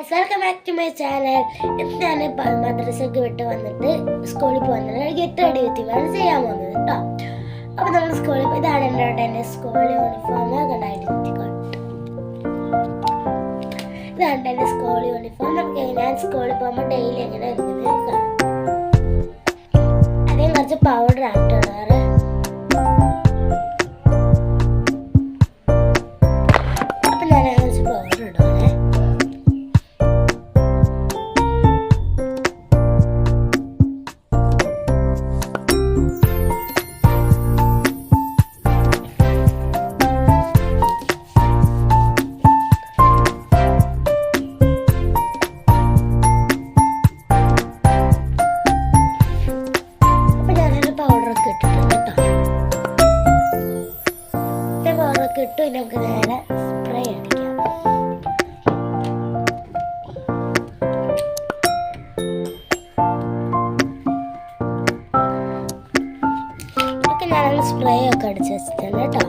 Guys, welcome back to my channel. ഇന്ന് ഞാൻ മദ്രസയൊക്കെ വിട്ട് വന്നിട്ട് സ്കൂളിൽ പോകുന്നത് ഗെറ്റ് റെഡി വിത്ത് ആണ് ചെയ്യാൻ പോകുന്നത് കേട്ടോ. അപ്പോൾ നമ്മൾ സ്കൂളിൽ ഇതാണ് എൻ്റെ സ്കൂൾ യൂണിഫോം. ഐഡൻറ്റിറ്റി കാർഡ് ഇതാണ് എൻ്റെ സ്കൂൾ യൂണിഫോം. നമുക്ക് ഞാൻ സ്കൂളിൽ പോകുമ്പോൾ ഡെയിലി എങ്ങനെ ഇരിക്കുന്നത് കാണാം. അതേ കുറച്ച് പൗഡർ ആയിട്ടാണ് അപ്പം ഞാൻ കുറച്ച് പൗഡർ ഇടുവാണേ. ഇട്ടു നമുക്ക് നേരെ സ്പ്രേ അടിക്കാം. ഞാനൊന്ന് സ്പ്രേ ഒക്കെ അടിച്ച് വെച്ചിട്ടുണ്ട് കേട്ടോ.